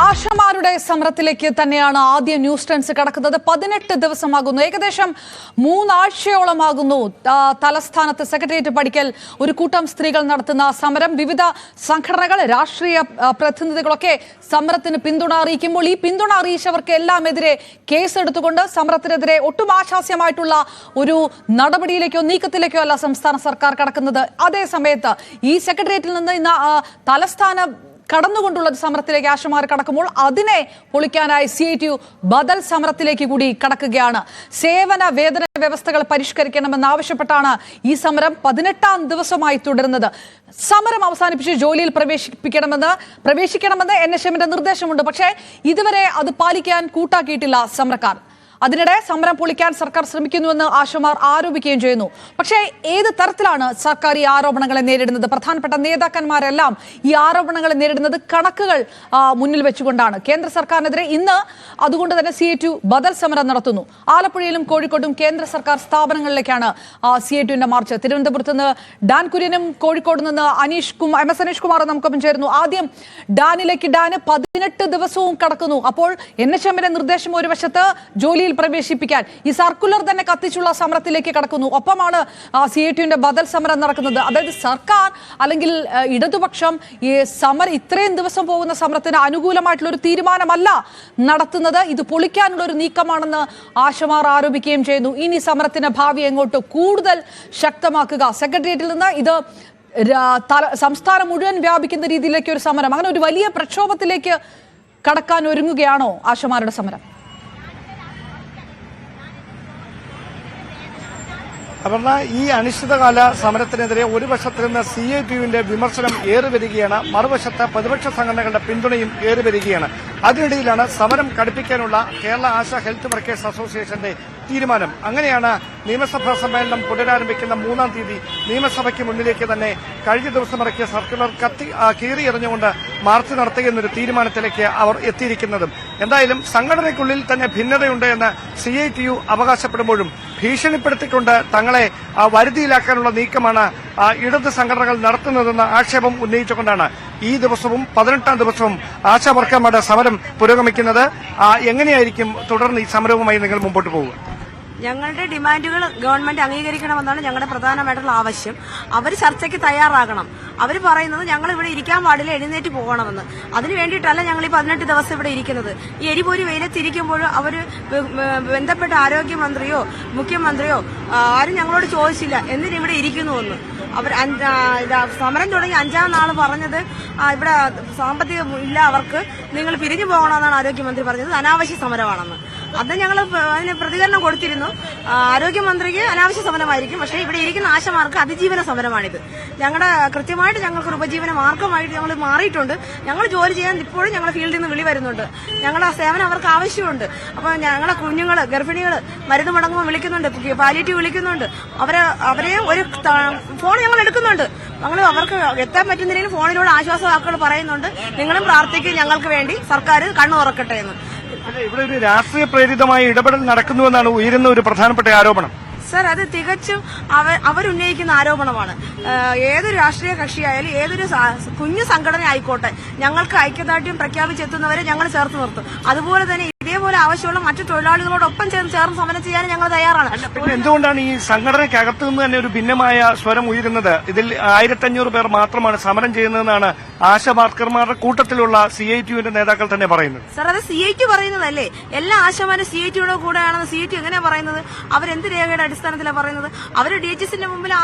ആശമാരുടെ സമരത്തിലേക്ക് തന്നെയാണ് ആദ്യ ന്യൂസ് ട്രെൻഡ്സ് കടക്കുന്നത്. 18 ദിവസമാകുന്നു, ഏകദേശം 3 ആഴ്ചയോളമാകുന്നു തലസ്ഥാനത്ത് സെക്രട്ടേറിയറ്റ് പടിക്കൽ ഒരു കൂട്ടം സ്ത്രീകൾ നടത്തുന്ന സമരം. വിവിധ സംഘടനകൾ, രാഷ്ട്രീയ പ്രതിനിധികളൊക്കെ സമരത്തിന് പിന്തുണ അറിയിക്കുമ്പോൾ ഈ പിന്തുണ അറിയിച്ചവർക്ക് എല്ലാമെതിരെ കേസെടുത്തുകൊണ്ട് സമരത്തിനെതിരെ ഒട്ടും ആശാസ്യമായിട്ടുള്ള ഒരു നടപടിയിലേക്കോ നീക്കത്തിലേക്കോ അല്ല സംസ്ഥാന സർക്കാർ കടക്കുന്നത്. അതേ സമയത്ത് ഈ സെക്രട്ടേറിയറ്റിൽ നിന്ന് ഇന്ന് തലസ്ഥാന കടന്നുകൊണ്ടുള്ള സമരത്തിലേക്ക് ആശമാർ കടക്കുമ്പോൾ അതിനെ പൊളിക്കാനായി CITU ബദൽ സമരത്തിലേക്ക് കൂടി കടക്കുകയാണ്. സേവന വേതന വ്യവസ്ഥകൾ പരിഷ്കരിക്കണമെന്നാവശ്യപ്പെട്ടാണ് ഈ സമരം 18ാം ദിവസമായി തുടരുന്നത്. സമരം അവസാനിപ്പിച്ച് ജോലിയിൽ പ്രവേശിക്കണമെന്ന് NHMന്റെ നിർദ്ദേശമുണ്ട്. പക്ഷേ ഇതുവരെ അത് പാലിക്കാൻ കൂട്ടാക്കിയിട്ടില്ല സമരക്കാർ. അതിനിടെ സമരം പൊളിക്കാൻ സർക്കാർ ശ്രമിക്കുന്നുവെന്ന് ആശമാർ ആരോപിക്കുകയും ചെയ്യുന്നു. പക്ഷേ ഏത് തരത്തിലാണ് സർക്കാർ ഈ ആരോപണങ്ങളെ നേരിടുന്നത്? പ്രധാനപ്പെട്ട നേതാക്കന്മാരെല്ലാം ഈ ആരോപണങ്ങളെ നേരിടുന്നത് കണക്കുകൾ മുന്നിൽ വെച്ചുകൊണ്ടാണ്. കേന്ദ്ര സർക്കാരിനെതിരെ ഇന്ന് അതുകൊണ്ട് തന്നെ CITU ബദൽ സമരം നടത്തുന്നു. ആലപ്പുഴയിലും കോഴിക്കോട്ടും കേന്ദ്ര സർക്കാർ സ്ഥാപനങ്ങളിലേക്കാണ് CITUവിന്റെ മാർച്ച്. തിരുവനന്തപുരത്ത് നിന്ന് ഡാൻ കുര്യനും കോഴിക്കോട് നിന്ന് MS അനീഷ് കുമാർ നമുക്കൊപ്പം ചേരുന്നു. ആദ്യം ഡാനിലേക്ക്. ഡാന് 18 ദിവസവും കടക്കുന്നു. അപ്പോൾ NHMന്റെ നിർദ്ദേശം ഒരു വശത്ത് ജോലിയിൽ പ്രവേശിപ്പിക്കാൻ ഈ സർക്കുലർ തന്നെ കത്തിച്ചുള്ള സമരത്തിലേക്ക് കടക്കുന്നു. ഒപ്പമാണ് CITUവിന്റെ ബദൽ സമരം നടക്കുന്നത്. അതായത് സർക്കാർ അല്ലെങ്കിൽ ഇടതുപക്ഷം ഈ സമരം ഇത്രയും ദിവസം പോകുന്ന സമരത്തിന് അനുകൂലമായിട്ടുള്ള ഒരു തീരുമാനമല്ല നടത്തുന്നത്. ഇത് പൊളിക്കാനുള്ള ഒരു നീക്കമാണെന്ന് ആശമാർ ആരോപിക്കുകയും ചെയ്യുന്നു. ഇനി സമരത്തിന്റെ ഭാവി എങ്ങോട്ട് കൂടുതൽ ശക്തമാക്കുക, സെക്രട്ടേറിയറ്റിൽ നിന്ന് ഇത് സംസ്ഥാനം മുഴുവൻ വ്യാപിക്കുന്ന രീതിയിലേക്ക് ഒരു സമരം, അങ്ങനെ ഒരു വലിയ പ്രക്ഷോഭത്തിലേക്ക് കടക്കാൻ ഒരുങ്ങുകയാണോ ആശമാരുടെ സമരം? അപർണ, ഈ അനിശ്ചിതകാല സമരത്തിനെതിരെ ഒരു വശത്ത് നിന്ന് CITUവിന്റെ വിമർശനം ഏറിവരികയാണ്, മറുവശത്ത് പ്രതിപക്ഷ സംഘടനകളുടെ പിന്തുണയും ഏറിവരികയാണ്. അതിനിടയിലാണ് സമരം കടുപ്പിക്കാനുള്ള കേരള ആശാ ഹെൽത്ത് വർക്കേഴ്സ് അസോസിയേഷന്റെ തീരുമാനം. അങ്ങനെയാണ് നിയമസഭാ സമ്മേളനം പുനരാരംഭിക്കുന്ന 3-ാം തീയതി നിയമസഭയ്ക്ക് മുന്നിലേക്ക് തന്നെ കഴിഞ്ഞ ദിവസം ഇറക്കിയ സർക്കുലർ കീറിയെറിഞ്ഞുകൊണ്ട് മാർച്ച് നടത്തുകയെന്നൊരു തീരുമാനത്തിലേക്ക് അവർ എത്തിയിരിക്കുന്നതും. എന്തായാലും സംഘടനയ്ക്കുള്ളിൽ തന്നെ ഭിന്നതയുണ്ട് എന്ന് CITU അവകാശപ്പെടുമ്പോഴും ഭീഷണിപ്പെടുത്തിക്കൊണ്ട് തങ്ങളെ വരുതിയിലാക്കാനുള്ള നീക്കമാണ് ഇടത് സംഘടനകൾ നടത്തുന്നതെന്ന ആക്ഷേപം ഉന്നയിച്ചുകൊണ്ടാണ് ഈ ദിവസവും 18ാം ദിവസവും ആശാ വർക്കർമാരുടെ സമരം പുരോഗമിക്കുന്നത്. എങ്ങനെയായിരിക്കും തുടർന്ന് ഈ സമരവുമായി നിങ്ങൾ മുമ്പോട്ട് പോകുക? ഞങ്ങളുടെ ഡിമാൻഡുകൾ ഗവൺമെന്റ് അംഗീകരിക്കണമെന്നാണ് ഞങ്ങളുടെ പ്രധാനമായിട്ടുള്ള ആവശ്യം. അവർ ചർച്ചയ്ക്ക് തയ്യാറാകണം. അവർ പറയുന്നത് ഞങ്ങൾ ഇവിടെ ഇരിക്കാൻ പാടില്ല, എഴുന്നേറ്റ് പോകണമെന്ന്. അതിനു വേണ്ടിയിട്ടല്ല ഞങ്ങൾ ഈ 18 ദിവസം ഇവിടെ ഇരിക്കുന്നത്. ഈ എരിപൊരി വെയിലത്തിരിക്കുമ്പോൾ അവർ ബന്ധപ്പെട്ട ആരോഗ്യമന്ത്രിയോ മുഖ്യമന്ത്രിയോ ആരും ഞങ്ങളോട് ചോദിച്ചില്ല എന്തിനിവിടെ ഇരിക്കുന്നുവെന്ന്. അവർ സമരം തുടങ്ങി 5-ാം നാൾ പറഞ്ഞത് ഇവിടെ സാമ്പത്തികം ഇല്ല അവർക്ക്, നിങ്ങൾ പിരിഞ്ഞു പോകണമെന്നാണ് ആരോഗ്യമന്ത്രി പറഞ്ഞത്. അനാവശ്യ സമരമാണെന്ന്. അത് ഞങ്ങൾ അതിന് പ്രതികരണം കൊടുത്തിരുന്നു. ആരോഗ്യമന്ത്രിക്ക് അനാവശ്യ സമരമായിരിക്കും, പക്ഷേ ഇവിടെ ഇരിക്കുന്ന ആശമാർക്ക് അതിജീവന സമരമാണിത്. കൃത്യമായിട്ട് ഞങ്ങൾക്കൊരു ഉപജീവന മാർഗമായിട്ട് ഞങ്ങൾ മാറിയിട്ടുണ്ട്. ഞങ്ങൾ ജോലി ചെയ്യാൻ ഇപ്പോഴും ഞങ്ങൾ ഫീൽഡിൽ നിന്ന് വിളി വരുന്നുണ്ട്. ഞങ്ങളുടെ സേവനം അവർക്ക് ആവശ്യമുണ്ട്. അപ്പോൾ ഞങ്ങളെ കുഞ്ഞുങ്ങൾ, ഗർഭിണികൾ മരുന്ന് മുടങ്ങുമ്പോൾ വിളിക്കുന്നുണ്ട്, പാലിയേറ്റീവ് വിളിക്കുന്നുണ്ട്. അവരെയും ഒരു ഫോൺ ഞങ്ങൾ എടുക്കുന്നുണ്ട്. അവർക്ക് എത്താൻ പറ്റുന്നില്ലെങ്കിൽ ഫോണിലൂടെ ആശ്വാസവാക്കുകൾ പറയുന്നുണ്ട്. നിങ്ങളും പ്രാർത്ഥിക്കും ഞങ്ങൾക്ക് വേണ്ടി, സർക്കാർ കണ്ണു തുറക്കട്ടെ എന്ന്. ഇവിടെ ഒരു രാഷ്ട്രീയ പ്രേരിതമായ ഇടപെടൽ നടക്കുന്നുവെന്നാണ് ഉയരുന്ന ഒരു പ്രധാനപ്പെട്ട ആരോപണം. സർ, അത് തികച്ചും അവരുന്നയിക്കുന്ന ആരോപണമാണ്. ഏതൊരു രാഷ്ട്രീയ കക്ഷിയായാലും ഏതൊരു കുഞ്ഞു സംഘടന ആയിക്കോട്ടെ, ഞങ്ങൾക്ക് ഐക്യദാർഢ്യം പ്രഖ്യാപിച്ചെത്തുന്നവരെ ഞങ്ങൾ ചേർത്ത് നിർത്തും. അതുപോലെ തന്നെ ഇതേപോലെ ആവശ്യമുള്ള മറ്റു തൊഴിലാളികളോടൊപ്പം ചേർന്ന് സമരം ചെയ്യാൻ ഞങ്ങൾ തയ്യാറാണ്. പിന്നെ എന്തുകൊണ്ടാണ് ഈ സംഘടനയ്ക്കകത്തു നിന്ന് തന്നെ ഒരു ഭിന്നമായ സ്വരം ഉയരുന്നത്? ഇതിൽ 1500 പേർ മാത്രമാണ് സമരം ചെയ്യുന്നതെന്നാണ് ആശാ വർക്കർമാരുടെ കൂട്ടത്തിലുള്ള CITUവിന്റെ നേതാക്കൾ തന്നെ പറയുന്നത്. സർ, അത് CITU പറയുന്നതല്ലേ? എല്ലാ ആശാമാരും CITUയുടെ കൂടെയാണെന്ന് CITU എങ്ങനെയാ പറയുന്നത്? അവരെന്ത് രേഖയുടെ അടിസ്ഥാനത്തിലാണ് പറയുന്നത്? അവർ DHSന്റെ മുമ്പിൽ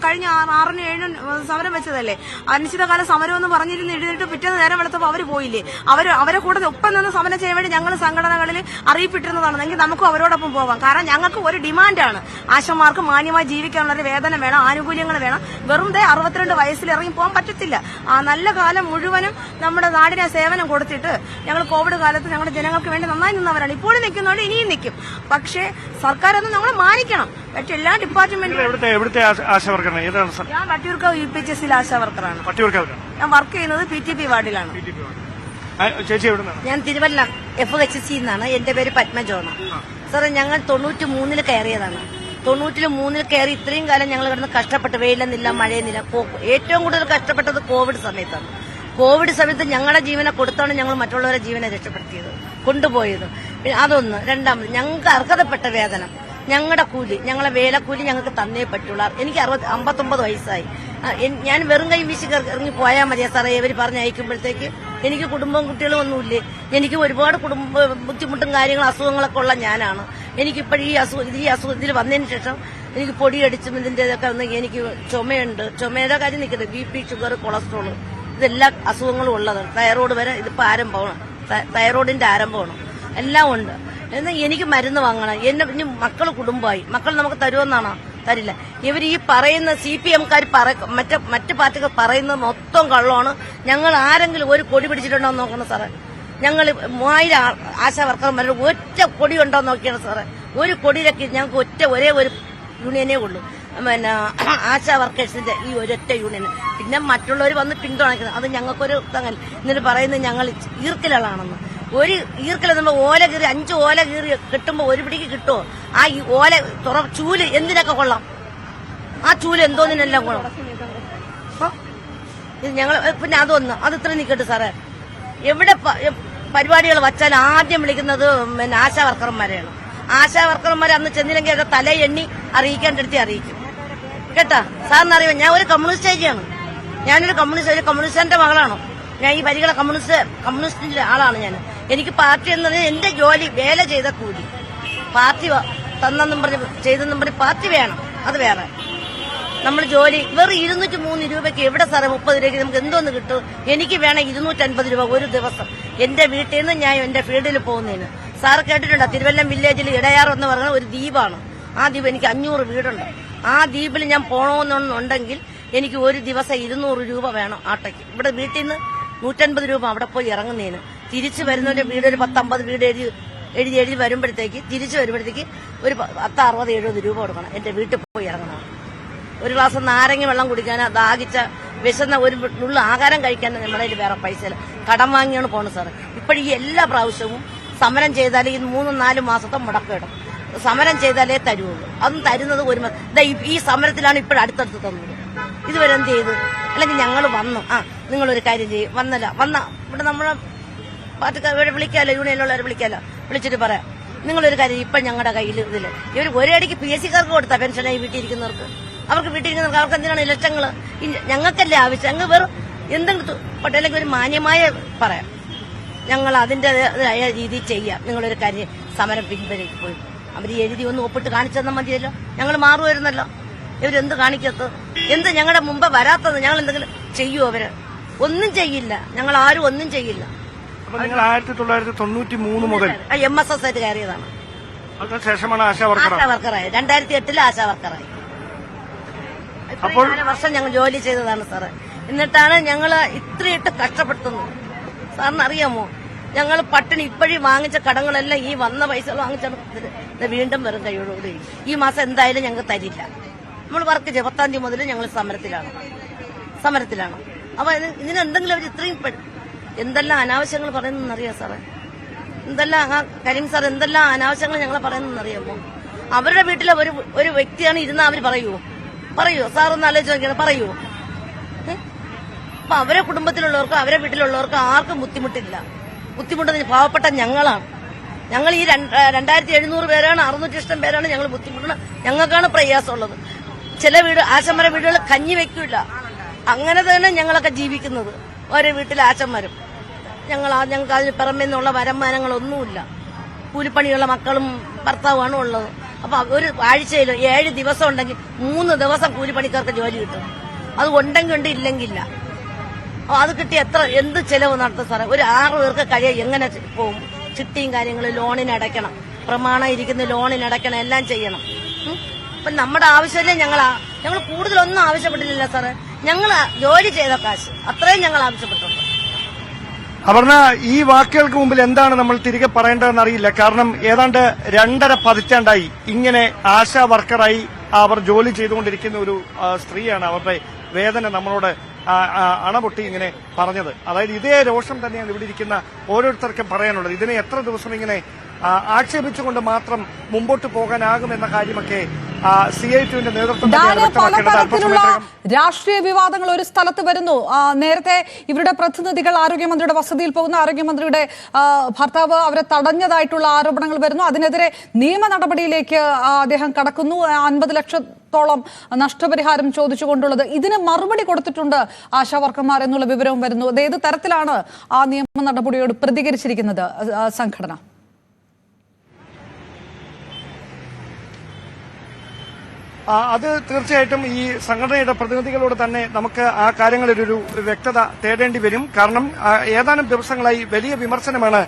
കഴിഞ്ഞ 6-നും 7-നും സമരം വെച്ചതല്ലേ? അനിശ്ചിതകാല സമരം എന്ന് പറഞ്ഞിരുന്ന് എഴുതിയിട്ട് പിറ്റേന്ന് നേരം വെളുത്തപ്പോൾ അവർ പോയില്ലേ? അവരെ കൂടെ ഒപ്പം നിന്ന് സമരം ചെയ്യാൻ വേണ്ടി ഞങ്ങൾ സംഘടനകളിൽ അറിയിപ്പിട്ടിരുന്നതാണെങ്കിൽ നമുക്കും അവരോടൊപ്പം പോകാം. കാരണം ഞങ്ങൾക്ക് ഒരു ഡിമാൻഡാണ്, ആശമാർക്ക് മാന്യമായി ജീവിക്കാനുള്ള ഒരു വേതനം വേണം, ആനുകൂല്യങ്ങൾ വേണം. വെറുതെ 62 വയസ്സിൽ ഇറങ്ങി പോകാൻ പറ്റത്തില്ല. നല്ല കാലം മുഴുവനും നമ്മുടെ നാടിനെ സേവനം കൊടുത്തിട്ട് ഞങ്ങൾ കോവിഡ് കാലത്ത് ഞങ്ങളുടെ ജനങ്ങൾക്ക് വേണ്ടി നന്നായി നിന്നവരാണ്. ഇപ്പോഴും നിൽക്കുന്നവർ ഇനിയും നിൽക്കും. പക്ഷേ സർക്കാർ ഒന്ന് നമ്മൾ മാനിക്കണം. മറ്റെല്ലാ ഡിപ്പാർട്ട്മെന്റും. ഞാൻ വട്ടിയൂർക്കാവ് UPHSൽ ആശാ വർക്കറാണ്. ഞാൻ വർക്ക് ചെയ്യുന്നത് PTP വാർഡിലാണ്. ഞാൻ തിരുവല്ല FHC എന്നാണ്. എന്റെ പേര് പത്മജോണ. സാറേ, ഞങ്ങൾ 93-ൽ കയറിയതാണ്. 93-ൽ കയറി ഇത്രയും കാലം ഞങ്ങൾ കിടന്ന് കഷ്ടപ്പെട്ട്, വെയിലെന്നില്ല മഴയെന്നില്ല. ഏറ്റവും കൂടുതൽ കഷ്ടപ്പെട്ടത് കോവിഡ് സമയത്താണ്. കോവിഡ് സമയത്ത് ഞങ്ങളുടെ ജീവനെ കൊടുത്താണ് ഞങ്ങൾ മറ്റുള്ളവരുടെ ജീവനെ രക്ഷപ്പെടുത്തിയത്, കൊണ്ടുപോയത്. പിന്നെ അതൊന്ന്. രണ്ടാമത്, ഞങ്ങൾക്ക് അർഹതപ്പെട്ട വേതനം, ഞങ്ങളുടെ കൂലി, ഞങ്ങളെ വേലക്കൂലി ഞങ്ങൾക്ക് തന്നേ പറ്റുള്ളൂ. എനിക്ക് 59 വയസ്സായി. ഞാൻ വെറും കൈ വീശി ഇറങ്ങി പോയാൽ മതിയാ സാറേ ഇവർ പറഞ്ഞയക്കുമ്പോഴത്തേക്ക്? എനിക്ക് കുടുംബവും കുട്ടികളും ഒന്നുമില്ലേ? എനിക്ക് ഒരുപാട് ബുദ്ധിമുട്ടും കാര്യങ്ങളും അസുഖങ്ങളൊക്കെ ഉള്ള ഞാനാണ്. എനിക്കിപ്പോഴും ഈ അസുഖത്തിൽ വന്നതിന് ശേഷം എനിക്ക് പൊടിയടിച്ചും ഇതിന്റെ ഇതൊക്കെ വന്ന് എനിക്ക് ചുമയുണ്ട്. ചുമയുടെ കാര്യം നിൽക്കട്ടെ, BP, ഷുഗർ, കൊളസ്ട്രോള്, ഇതെല്ലാ അസുഖങ്ങളും ഉള്ളതാണ്. തൈറോയ്ഡ് വരെ ഇതിപ്പോ ആരംഭമാണ്, തൈറോയിഡിന്റെ ആരംഭമാണ്. എല്ലാം ഉണ്ട്. എന്നാൽ എനിക്ക് മരുന്ന് വാങ്ങണം. ഇനി മക്കള് കുടുംബമായി, മക്കൾ നമുക്ക് തരുമെന്നാണോ? തരില്ല. ഇവർ ഈ പറയുന്ന CPM-കാർ മറ്റ് പാർട്ടികൾ പറയുന്നത് മൊത്തം കള്ളമാണ്. ഞങ്ങൾ ആരെങ്കിലും ഒരു കൊടി പിടിച്ചിട്ടുണ്ടോ എന്ന് നോക്കണം സാറേ. ഞങ്ങൾ 3000 ആശാ വർക്കർമാരുടെ ഒറ്റ കൊടി ഉണ്ടോ എന്ന് നോക്കിയാണ് സാറേ. ഒരു കൊടിയിലൊക്കെ ഞങ്ങൾക്ക് ഒരേ ഒരു യൂണിയനേ ഉള്ളൂ, പിന്നെ ആശാ വർക്കേഴ്സിന്റെ ഈ ഒരൊറ്റ യൂണിയൻ. പിന്നെ മറ്റുള്ളവർ വന്ന് പിന്തുണയ്ക്കുന്നത് അത് ഞങ്ങൾക്കൊരു തങ്ങൽ. എന്നിട്ട് പറയുന്നത് ഞങ്ങൾ ഈർക്കിലാണെന്ന്. ഒരു ഈർക്കില നമ്മൾ ഓല കീറി 5 ഓല കീറി കിട്ടുമ്പോ ഒരു പിടിക്ക് കിട്ടുമോ? ആ ഈ ഓല ചൂല് എന്തിനൊക്കെ കൊള്ളാം? ആ ചൂല് എന്തോന്നിനെല്ലാം കൊള്ളാം. ഇത് ഞങ്ങൾ പിന്നെ അതൊന്ന് അത് ഇത്ര നിൽക്കട്ടെ സാറേ. എവിടെ പരിപാടികൾ വച്ചാൽ ആദ്യം വിളിക്കുന്നത് പിന്നെ ആശാ വർക്കർമാരെയാണ്. ആശാ വർക്കർമാരെ അന്ന് ചെന്നില്ലെങ്കിൽ അവരുടെ തല എണ്ണി അറിയിക്കേണ്ടടുത്ത് അറിയിക്കും. കേട്ടാ സാറിനറിയാം, ഞാൻ ഒരു കമ്മ്യൂണിസ്റ്റാണ്. ഞാനൊരു കമ്മ്യൂണിസ്റ്റിന്റെ മകളാണ്. ഞാൻ ഈ വരികളെ കമ്മ്യൂണിസ്റ്റിന്റെ ആളാണ് ഞാൻ. എനിക്ക് പാർട്ടി എന്നത് എന്റെ ജോലി, വേല ചെയ്ത കൂലി. പാർട്ടി തന്നെന്നും പറഞ്ഞ് ചെയ്തെന്നും പറഞ്ഞ് പാർട്ടി വേണം, അത് വേറെ. നമ്മൾ ജോലി വെറും 203 രൂപയ്ക്ക് എവിടെ സാറേ 30 രൂപയ്ക്ക് നമുക്ക് എന്തോന്ന് കിട്ടും? എനിക്ക് വേണം 250 രൂപ ഒരു ദിവസം എന്റെ വീട്ടിൽ നിന്ന് ഞാൻ എന്റെ ഫീൽഡിൽ പോകുന്നതിന്. സാറ് കേട്ടിട്ടുണ്ടോ? തിരുവല്ലം വില്ലേജിൽ ഇടയാർ എന്ന് പറയുന്ന ഒരു ദ്വീപാണ്. ആ ദ്വീപ് എനിക്ക് 500 വീടുണ്ട്. ആ ദ്വീപിൽ ഞാൻ പോകണമെന്നുണ്ടെങ്കിൽ എനിക്ക് ഒരു ദിവസം 200 രൂപ വേണം ആട്ടയ്ക്ക്. ഇവിടെ വീട്ടിൽ നിന്ന് 150 രൂപ അവിടെ പോയി ഇറങ്ങുന്നതിന്. തിരിച്ചു വരുന്നതിന്റെ വീട് ഒരു 10-50 വീട് എഴുതി വരുമ്പോഴത്തേക്ക് തിരിച്ചു വരുമ്പോഴത്തേക്ക് ഒരു 10, 60, 70 രൂപ കൊടുക്കണം എന്റെ വീട്ടിൽ പോയി ഇറങ്ങണം. ഒരു ഗ്ലാസ് നാരങ്ങ വെള്ളം കുടിക്കാനോ ദാഹിച്ച വിശന്ന ഒരു നുള്ള ആഹാരം കഴിക്കാനോ നമ്മുടെ കയ്യിൽ വേറെ പൈസ ഇല്ല. കടം വാങ്ങിയാണ് പോണത് സാറ്. ഇപ്പോഴും ഈ എല്ലാ പ്രാവശ്യവും സമരം ചെയ്താലേ ഈ 3-4 മാസത്തെ മുടക്കിടും. സമരം ചെയ്താലേ തരുള്ളൂ. അതും തരുന്നത് ഈ സമരത്തിലാണ് ഇപ്പോഴും അടുത്തടുത്ത് തന്നത്. ഇതുവരെ എന്ത് ചെയ്തു? അല്ലെങ്കിൽ ഞങ്ങൾ വന്നു, നിങ്ങളൊരു കാര്യം ചെയ്യും, വന്ന ഇവിടെ നമ്മളെ പാർട്ടിക്കാരെ വിളിക്കാലോ, യൂണിയനിലുള്ളവരെ വിളിച്ചിട്ട് പറയാം, നിങ്ങളൊരു കാര്യം ഇപ്പൊ ഞങ്ങളുടെ കയ്യിൽ ഇതില് ഇവർ ഒരേടിക്ക് PSC-കാർക്ക് കൊടുത്താ പെൻഷനായി വീട്ടിലിരിക്കുന്നവർക്ക്. അവർക്ക് വീട്ടിലിരിക്കുന്നവർക്ക് അവർക്ക് എന്തിനാണ് ലക്ഷങ്ങള്? ഞങ്ങൾക്കല്ലേ ആവശ്യം. ഞങ്ങൾ വെറും എന്തെങ്കിലും പട്ടേലേക്ക് ഒരു മാന്യമായ പറയാം, ഞങ്ങൾ അതിന്റേതായ രീതിയിൽ ചെയ്യാം. നിങ്ങളൊരു കാര്യം സമരം പിൻവലിക്ക് പോയി അവർ എഴുതി ഒന്ന് ഒപ്പിട്ട് കാണിച്ചു തന്നാൽ മതിയല്ലോ, ഞങ്ങൾ മാറുമായിരുന്നല്ലോ. ഇവരെന്ത് കാണിക്കത്ത്? എന്ത് ഞങ്ങളുടെ മുമ്പ് വരാത്തത്? ഞങ്ങൾ എന്തെങ്കിലും ചെയ്യൂ? അവര് ഒന്നും ചെയ്യില്ല. ഞങ്ങൾ ആരും ഒന്നും ചെയ്യില്ല. നിങ്ങൾ 1993 മുതൽ MSS ആയിട്ട് കയറിയതാണ്. അതിനുശേഷമാണ് ആശാ വർക്കറായി. 2008 ആശാ വർക്കറായി. അപ്പോൾ 4 വർഷം ഞങ്ങൾ ജോലി ചെയ്തതാണ് സാറേ. എന്നിട്ടാണ് ഞങ്ങൾ ഇത്രയിട്ട് കഷ്ടപ്പെടുത്തുന്നത്. സാറിന് അറിയാമോ? ഞങ്ങൾ പട്ടിണി ഇപ്പോഴും വാങ്ങിച്ച കടങ്ങളെല്ലാം ഈ വന്ന പൈസകൾ വാങ്ങിച്ചാണ് വീണ്ടും വെറും കൈയോടുകൂടി. ഈ മാസം എന്തായാലും ഞങ്ങൾക്ക് തരില്ല. നമ്മൾ വർക്ക് 10-ാം തീയതി മുതൽ ഞങ്ങൾ സമരത്തിലാണ്. അപ്പൊ ഇതിനെന്തെങ്കിലും അവർ ഇത്രയും എന്തെല്ലാം അനാവശ്യങ്ങൾ പറയുന്നറിയാം സാറേ? എന്തെല്ലാം കരീം സാർ എന്തെല്ലാം അനാവശ്യങ്ങൾ ഞങ്ങളെ പറയുന്നറിയാമോ? അവരുടെ വീട്ടിലെ ഒരു വ്യക്തിയാണ് ഇരുന്ന അവർ പറയുമോ? സാറൊന്ന് ആലോചിച്ച് നോക്കിയാണ് പറയുമോ? അപ്പൊ അവരെ കുടുംബത്തിലുള്ളവർക്ക് അവരെ വീട്ടിലുള്ളവർക്ക് ആർക്കും ബുദ്ധിമുട്ടില്ല. ബുദ്ധിമുട്ടുന്ന പാവപ്പെട്ട ഞങ്ങളാണ്. ഞങ്ങൾ ഈ 2700 പേരാണ്, 600 ഇഷ്ടം പേരാണ് ഞങ്ങൾ ബുദ്ധിമുട്ടുന്നത്. ഞങ്ങൾക്കാണ് പ്രയാസമുള്ളത്. ചില ആശന്മാരെ വീടുകൾ കഞ്ഞി വെക്കില്ല. അങ്ങനെ തന്നെ ഞങ്ങളൊക്കെ ജീവിക്കുന്നത്. ഓരോ വീട്ടിലെ ആശന്മാരും ഞങ്ങൾക്ക് അതിന് പുറമേ നിന്നുള്ള വരുമാനങ്ങളൊന്നുമില്ല. കൂലിപ്പണിയുള്ള മക്കളും ഭർത്താവുമാണ് ഉള്ളത്. അപ്പൊ ഒരു ആഴ്ചയിൽ 7 ദിവസം ഉണ്ടെങ്കിൽ 3 ദിവസം കൂലിപ്പണിക്കാർക്ക് ജോലി കിട്ടും. അത് ഉണ്ടെങ്കിൽ ഉണ്ട്, ഇല്ലെങ്കില്ല. അത് കിട്ടി എന്ത് ചെലവ് നടത്തും സാറേ? ഒരു 6 പേർക്ക് കഴിയാൻ എങ്ങനെ പോകും? ചിട്ടിയും കാര്യങ്ങളും ലോണിനടയ്ക്കണം, പ്രമാണം ഇരിക്കുന്ന ലോണിനടയ്ക്കണം, എല്ലാം ചെയ്യണം. അപ്പൊ നമ്മുടെ ആവശ്യമല്ലേ ഞങ്ങൾ കൂടുതലൊന്നും ആവശ്യപ്പെട്ടില്ല സാറേ. ഞങ്ങൾ ജോലി ചെയ്ത കാശ് അത്രയും ഞങ്ങൾ ആവശ്യപ്പെട്ടുള്ളൂ. അപർണ, ഈ വാക്കുകൾക്ക് മുമ്പിൽ എന്താണ് നമ്മൾ തിരികെ പറയേണ്ടതെന്ന് അറിയില്ല. കാരണം ഏതാണ്ട് 2.5 പതിറ്റാണ്ടായി ഇങ്ങനെ ആശാ വർക്കറായി അവർ ജോലി ചെയ്തുകൊണ്ടിരിക്കുന്ന ഒരു സ്ത്രീയാണ് അവരുടെ വേദന നമ്മളോട് അണപൊട്ടി ഇങ്ങനെ പറഞ്ഞത്. അതായത് ഇതേ രോഷം തന്നെയാണ് ഇവിടെ ഇരിക്കുന്ന ഓരോരുത്തർക്കും പറയാനുള്ളത്. ഇതിനെ എത്ര ദിവസം ഇങ്ങനെ ആക്ഷേപിച്ചുകൊണ്ട് മാത്രം മുമ്പോട്ട് പോകാനാകുമെന്ന കാര്യമൊക്കെ CITUവിന്റെ നേതൃത്വം പലതരത്തിലുള്ള രാഷ്ട്രീയ വിവാദങ്ങൾ ഒരു സ്ഥലത്ത് വരുന്നു. നേരത്തെ ഇവരുടെ പ്രതിനിധികൾ ആരോഗ്യമന്ത്രിയുടെ വസതിയിൽ പോകുന്നു, ആരോഗ്യമന്ത്രിയുടെ ഭർത്താവ് അവരെ തടഞ്ഞതായിട്ടുള്ള ആരോപണങ്ങൾ വരുന്നു. അതിനെതിരെ നിയമ നടപടിയിലേക്ക് അദ്ദേഹം കടക്കുന്നു. 50 ലക്ഷത്തോളം നഷ്ടപരിഹാരം ചോദിച്ചുകൊണ്ടുള്ളത്. ഇതിന് മറുപടി കൊടുത്തിട്ടുണ്ട് ആശാവർക്കർമാർ എന്നുള്ള വിവരവും വരുന്നു. അത് ഏത് തരത്തിലാണ് ആ നിയമ നടപടിയോട് പ്രതികരിച്ചിരിക്കുന്നത് സംഘടന? അത് തീർച്ചയായിട്ടും ഈ സംഘടനയുടെ പ്രതിനിധികളോട് തന്നെ നമുക്ക് ആ കാര്യങ്ങളിലൊരു വ്യക്തത തേടേണ്ടി വരും. കാരണം ഏതാനും ദിവസങ്ങളായി വലിയ വിമർശനമാണ്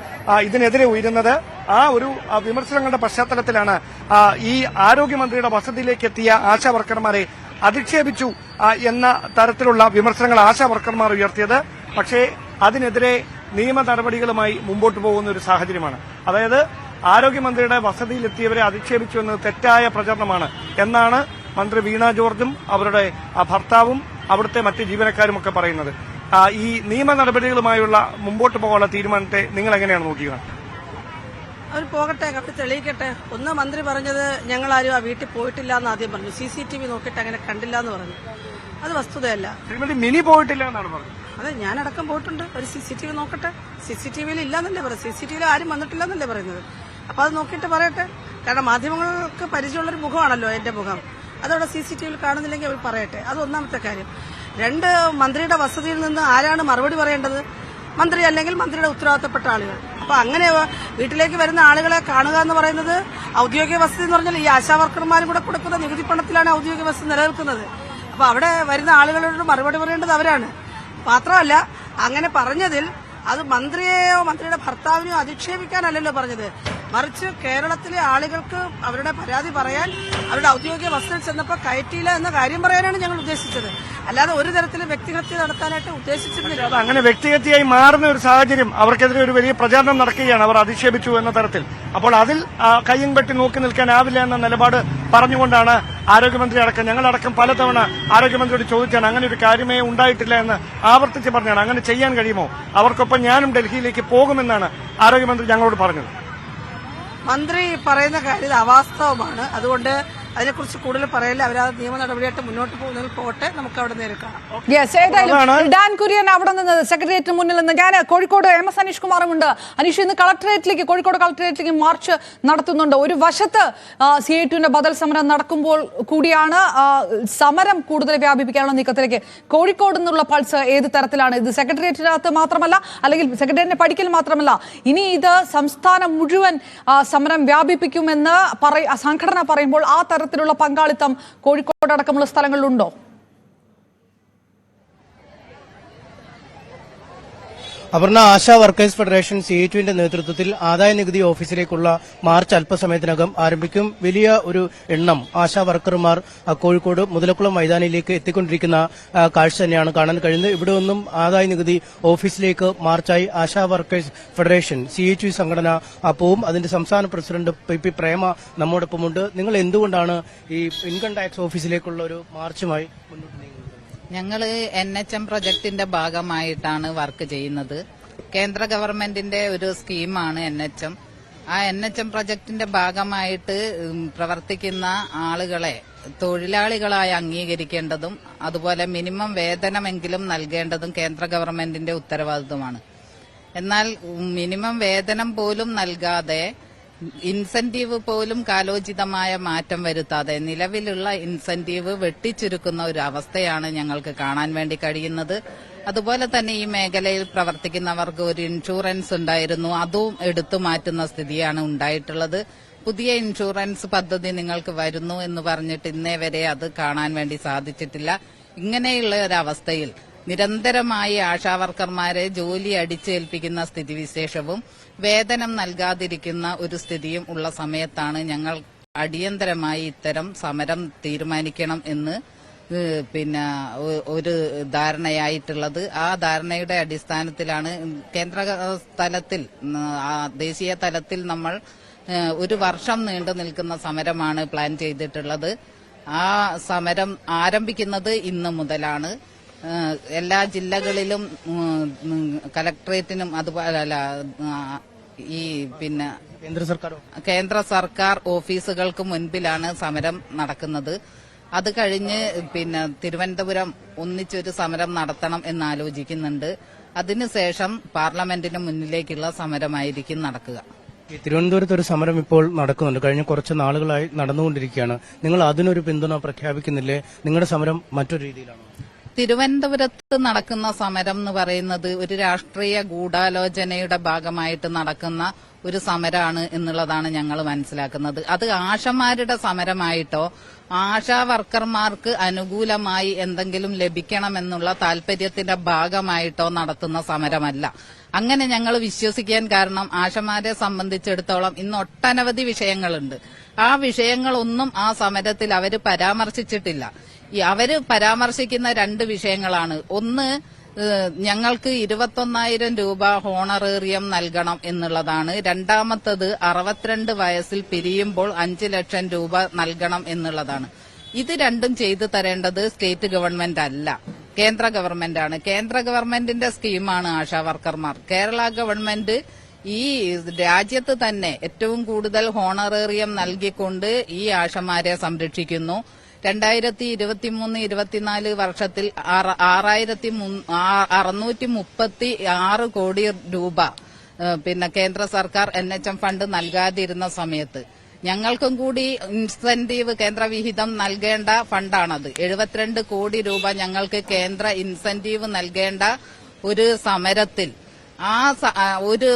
ഇതിനെതിരെ ഉയരുന്നത്. ആ ഒരു വിമർശനങ്ങളുടെ പശ്ചാത്തലത്തിലാണ് ഈ ആരോഗ്യമന്ത്രിയുടെ വസതിയിലേക്ക് എത്തിയ ആശാവർക്കർമാരെ അധിക്ഷേപിച്ചു എന്ന തരത്തിലുള്ള വിമർശനങ്ങൾ ആശാവർക്കർമാർ ഉയർത്തിയത്. പക്ഷേ അതിനെതിരെ നിയമ നടപടികളുമായി മുമ്പോട്ട് പോകുന്ന ഒരു സാഹചര്യമാണ്. അതായത് ആരോഗ്യമന്ത്രിയുടെ വസതിയിലെത്തിയവരെ അധിക്ഷേപിച്ചു എന്നത് തെറ്റായ പ്രചരണമാണ് എന്നാണ് മന്ത്രി വീണ ജോർജും അവരുടെ ഭർത്താവും അവിടുത്തെ മറ്റ് ജീവനക്കാരും ഒക്കെ പറയുന്നത്. ഈ നിയമ നടപടികളുമായുള്ള മുമ്പോട്ട് പോകാനുള്ള തീരുമാനത്തെ നിങ്ങൾ എങ്ങനെയാണ് നോക്കുക? അവർ പോകട്ടെ, അവർ തെളിയിക്കട്ടെ. ഒന്ന് മന്ത്രി പറഞ്ഞത് ഞങ്ങളാരും ആ വീട്ടിൽ പോയിട്ടില്ല എന്ന് ആദ്യം പറഞ്ഞു. CCTV നോക്കിയിട്ട് അങ്ങനെ കണ്ടില്ല എന്ന് പറഞ്ഞു. അത് വസ്തുതയല്ല. മിനി പോയിട്ടില്ല എന്നാണ് പറഞ്ഞത്. അതെ, ഞാനടക്കം പോയിട്ടുണ്ട്. ഒരു CCTV നോക്കട്ടെ. CCTVയിൽ ഇല്ലാന്നല്ലേ പറയുന്നത്, CCTVയിൽ ആരും വന്നിട്ടില്ല എന്നല്ലേ പറയുന്നത്. അപ്പൊ അത് നോക്കിയിട്ട് പറയട്ടെ. കാരണം മാധ്യമങ്ങൾക്ക് പരിചയമുള്ളൊരു മുഖമാണല്ലോ എന്റെ മുഖം. അതവിടെ CCTVയിൽ കാണുന്നില്ലെങ്കിൽ അവർ പറയട്ടെ. അത് ഒന്നാമത്തെ കാര്യം. 2, മന്ത്രിയുടെ വസതിയിൽ നിന്ന് ആരാണ് മറുപടി പറയേണ്ടത്? മന്ത്രി അല്ലെങ്കിൽ മന്ത്രിയുടെ ഉത്തരവാദിത്തപ്പെട്ട ആളുകൾ. അപ്പൊ അങ്ങനെ വീട്ടിലേക്ക് വരുന്ന ആളുകളെ കാണുക എന്ന് പറയുന്നത് ഔദ്യോഗിക വസതി എന്ന് പറഞ്ഞാൽ ഈ ആശാവർക്കർമാരും കൂടെ കൊടുക്കുന്ന നികുതി പണത്തിലാണ് ഔദ്യോഗിക വസതി നിലനിൽക്കുന്നത്. അപ്പൊ അവിടെ വരുന്ന ആളുകളോട് മറുപടി പറയേണ്ടത് അവരാണ്. മാത്രമല്ല, അങ്ങനെ പറഞ്ഞതിൽ അത് മന്ത്രിയെയോ മന്ത്രിയുടെ ഭർത്താവിനെയോ അധിക്ഷേപിക്കാനല്ലല്ലോ പറഞ്ഞത്. മറിച്ച് കേരളത്തിലെ ആളുകൾക്ക് അവരുടെ പരാതി പറയാൻ അവരുടെ ഔദ്യോഗിക വസതിയിൽ ചെന്നപ്പോൾ കയറ്റിയില്ല എന്ന കാര്യം പറയാനാണ് ഞങ്ങൾ ഉദ്ദേശിച്ചത്. അല്ലാതെ ഒരു തരത്തിലും വ്യക്തിഹത്യ നടത്താനായിട്ട് ഉദ്ദേശിച്ചിരുന്നില്ല. അങ്ങനെ വ്യക്തിഹത്യയായി മാറുന്ന ഒരു സാഹചര്യം അവർക്കെതിരെ ഒരു വലിയ പ്രചാരണം നടക്കുകയാണ്. അവർ അധിക്ഷേപിച്ചു എന്ന തരത്തിൽ. അപ്പോൾ അതിൽ കയ്യും വെട്ടി നോക്കി നിൽക്കാനാവില്ല എന്ന നിലപാട് പറഞ്ഞുകൊണ്ടാണ് ആരോഗ്യമന്ത്രി അടക്കം ഞങ്ങളടക്കം പലതവണ ആരോഗ്യമന്ത്രിയോട് ചോദിച്ചാണ്. അങ്ങനെ ഒരു കാര്യമേ ഉണ്ടായിട്ടില്ല എന്ന് ആവർത്തിച്ച് പറഞ്ഞാണ്. അങ്ങനെ ചെയ്യാൻ കഴിയുമോ? അവർക്കൊപ്പം ഞാനും ഡൽഹിയിലേക്ക് പോകുമെന്നാണ് ആരോഗ്യമന്ത്രി ഞങ്ങളോട് പറഞ്ഞത്. മന്ത്രി പറയുന്ന കാര്യം അവാസ്തവമാണ്. അതുകൊണ്ട് അതിനെക്കുറിച്ച് കൂടുതൽ പറയില്ല. അവരത് നിയമ നടപടിയായിട്ട് മുന്നോട്ട് പോകുന്നതിൽ പോകട്ടെ. നമുക്ക് അവിടെ നേരിൽ കാണാം. ഏതായാലും ഡാൻ കുര്യൻ അവിടെ നിന്ന് സെക്രട്ടേറിയറ്റിന് മുന്നിൽ നിന്ന് ഞാൻ കോഴിക്കോട് MS അനീഷ് കുമാറുമുണ്ട്. അനീഷ്, ഇന്ന് കോഴിക്കോട് കളക്ടറേറ്റിലേക്ക് മാർച്ച് നടത്തുന്നുണ്ട്. ഒരു വശത്ത് CITUവിന്റെ ബദൽ സമരം നടക്കുമ്പോൾ കൂടിയാണ് സമരം കൂടുതൽ വ്യാപിപ്പിക്കാനുള്ള നീക്കത്തിലേക്ക്. കോഴിക്കോട് നിന്നുള്ള പൾസ് ഏത് തരത്തിലാണ്? ഇത് സെക്രട്ടേറിയറ്റിനകത്ത് മാത്രമല്ല, അല്ലെങ്കിൽ സെക്രട്ടേറിയറ്റിനെ പഠിക്കൽ മാത്രമല്ല, ഇനി ഇത് സംസ്ഥാനം മുഴുവൻ സമരം വ്യാപിപ്പിക്കുമെന്ന് സംഘടന പറയുമ്പോൾ ആ തരത്തിലുള്ള പങ്കാളിത്തം കോഴിക്കോട് അടക്കമുള്ള സ്ഥലങ്ങളിലുണ്ടോ? അപർണ, ആശാ വർക്കേഴ്സ് ഫെഡറേഷൻ CITUവിന്റെ നേതൃത്വത്തിൽ ആദായ നികുതി ഓഫീസിലേക്കുള്ള മാർച്ച് അല്പസമയത്തിനകം ആരംഭിക്കും. വലിയ ഒരു എണ്ണം ആശാ വർക്കർമാർ കോഴിക്കോട് മുതലക്കുളം മൈതാനിയിലേക്ക് എത്തിക്കൊണ്ടിരിക്കുന്ന കാഴ്ച തന്നെയാണ് കാണാൻ കഴിയുന്നത്. ഇവിടെ നിന്നും ആദായ നികുതി ഓഫീസിലേക്ക് മാർച്ചായി ആശാ വർക്കേഴ്സ് ഫെഡറേഷൻ CITU സംഘടന പോവും. അതിന്റെ സംസ്ഥാന പ്രസിഡന്റ് PP പ്രേമ നമ്മോടൊപ്പമുണ്ട്. നിങ്ങൾ എന്തുകൊണ്ടാണ് ഈ ഇൻകം ടാക്സ് ഓഫീസിലേക്കുള്ള ഒരു മാർച്ചുമായി മുന്നോട്ട് നീങ്ങുന്നത്? ഞങ്ങൾ NHM പ്രൊജക്ടിന്റെ ഭാഗമായിട്ടാണ് വർക്ക് ചെയ്യുന്നത്. കേന്ദ്ര ഗവൺമെന്റിന്റെ ഒരു സ്കീമാണ് NHM. ആ NHM പ്രൊജക്ടിന്റെ ഭാഗമായിട്ട് പ്രവർത്തിക്കുന്ന ആളുകളെ തൊഴിലാളികളായി അംഗീകരിക്കേണ്ടതും അതുപോലെ മിനിമം വേതനമെങ്കിലും നൽകേണ്ടതും കേന്ദ്ര ഗവൺമെന്റിന്റെ ഉത്തരവാദിത്വമാണ്. എന്നാൽ മിനിമം വേതനം പോലും നൽകാതെ, ഇൻസെന്റീവ് പോലും കാലോചിതമായ മാറ്റം വരുത്താതെ നിലവിലുള്ള ഇൻസെന്റീവ് വെട്ടിച്ചുരുക്കുന്ന ഒരു അവസ്ഥയാണ് ഞങ്ങൾക്ക് കാണാൻ വേണ്ടി കഴിയുന്നത്. അതുപോലെ തന്നെ ഈ മേഖലയിൽ പ്രവർത്തിക്കുന്നവർക്ക് ഒരു ഇൻഷുറൻസ് ഉണ്ടായിരുന്നു, അതും എടുത്തു മാറ്റുന്ന സ്ഥിതിയാണ് ഉണ്ടായിട്ടുള്ളത്. പുതിയ ഇൻഷുറൻസ് പദ്ധതി നിങ്ങൾക്ക് വരുന്നു എന്ന് പറഞ്ഞിട്ട് ഇന്നേ വരെ അത് കാണാൻ വേണ്ടി സാധിച്ചിട്ടില്ല. ഇങ്ങനെയുള്ള ഒരവസ്ഥയിൽ നിരന്തരമായി ആശാവർക്കർമാരെ ജോലി അടിച്ചേൽപ്പിക്കുന്ന സ്ഥിതിവിശേഷവും വേതനം നൽകാതിരിക്കുന്ന ഒരു സ്ഥിതിയും ഉള്ള സമയത്താണ് ഞങ്ങൾ അടിയന്തരമായി ഇത്തരം സമരം തീരുമാനിക്കണം എന്ന് ഒരു ധാരണയായിട്ടുള്ളത്. ആ ധാരണയുടെ അടിസ്ഥാനത്തിലാണ് കേന്ദ്ര തലത്തിൽ, ദേശീയ തലത്തിൽ നമ്മൾ 1 വർഷം നീണ്ടു നിൽക്കുന്ന സമരമാണ് പ്ലാൻ ചെയ്തിട്ടുള്ളത്. ആ സമരം ആരംഭിക്കുന്നത് ഇന്ന് മുതലാണ്. എല്ലാ ജില്ലകളിലും കലക്ടറേറ്റിനും അതുപോലെ ഈ പിന്നെ കേന്ദ്ര സർക്കാർ ഓഫീസുകൾക്ക് മുൻപിലാണ് സമരം നടക്കുന്നത്. അത് കഴിഞ്ഞ് പിന്നെ തിരുവനന്തപുരം ഒന്നിച്ചൊരു സമരം നടത്തണം എന്നാലോചിക്കുന്നുണ്ട്. അതിനുശേഷം പാർലമെന്റിന് മുന്നിലേക്കുള്ള സമരമായിരിക്കും നടക്കുക. ഈ തിരുവനന്തപുരത്ത് ഒരു സമരം ഇപ്പോൾ നടക്കുന്നുണ്ട്. കഴിഞ്ഞ കുറച്ച് നാളുകളായി നടന്നുകൊണ്ടിരിക്കുകയാണ്. നിങ്ങൾ അതിനൊരു പിന്തുണ പ്രഖ്യാപിക്കുന്നില്ലേ? നിങ്ങളുടെ സമരം മറ്റൊരു രീതിയിലാണ്. തിരുവനന്തപുരത്ത് നടക്കുന്ന സമരം എന്ന് പറയുന്നത് ഒരു രാഷ്ട്രീയ ഗൂഢാലോചനയുടെ ഭാഗമായിട്ട് നടക്കുന്ന ഒരു സമരമാണ് എന്നുള്ളതാണ് ഞങ്ങൾ മനസ്സിലാക്കുന്നത്. അത് ആശമാരുടെ സമരമായിട്ടോ ആശാ വർക്കർമാർക്ക് അനുകൂലമായി എന്തെങ്കിലും ലഭിക്കണമെന്നുള്ള താൽപര്യത്തിന്റെ ഭാഗമായിട്ടോ നടത്തുന്ന സമരമല്ല. അങ്ങനെ ഞങ്ങൾ വിശ്വസിക്കാൻ കാരണം ആശമാരെ സംബന്ധിച്ചിടത്തോളം ഇന്ന് ഒട്ടനവധി വിഷയങ്ങളുണ്ട്. ആ വിഷയങ്ങളൊന്നും ആ സമരത്തിൽ അവര് പരാമർശിച്ചിട്ടില്ല. അവര് പരാമർശിക്കുന്ന രണ്ട് വിഷയങ്ങളാണ്. ഒന്ന്, ഞങ്ങൾക്ക് 21,000 രൂപ ഹോണറേറിയം നൽകണം എന്നുള്ളതാണ്. രണ്ടാമത്തത് 62 വയസ്സിൽ പിരിയുമ്പോൾ 5 ലക്ഷം രൂപ നൽകണം എന്നുള്ളതാണ്. ഇത് രണ്ടും ചെയ്തു തരേണ്ടത് സ്റ്റേറ്റ് ഗവൺമെന്റ് അല്ല, കേന്ദ്ര ഗവൺമെന്റാണ്. കേന്ദ്ര ഗവൺമെന്റിന്റെ സ്കീമാണ് ആശാ വർക്കർമാർ. കേരള ഗവൺമെന്റ് ഈ രാജ്യത്ത് തന്നെ ഏറ്റവും കൂടുതൽ ഹോണറേറിയം നൽകിക്കൊണ്ട് ഈ ആശമാരെ സംരക്ഷിക്കുന്നു. 2023-24 വർഷത്തിൽ 6,636 കോടി രൂപ പിന്നെ കേന്ദ്ര സർക്കാർ NHM ഫണ്ട് നൽകാതിരുന്ന സമയത്ത് ഞങ്ങൾക്കും കൂടി ഇൻസെന്റീവ് കേന്ദ്ര വിഹിതം നൽകേണ്ട ഫണ്ടാണത്. 72 കോടി രൂപ ഞങ്ങൾക്ക് കേന്ദ്ര ഇൻസെന്റീവ് നൽകേണ്ട ഒരു സമരത്തിൽ ഒരു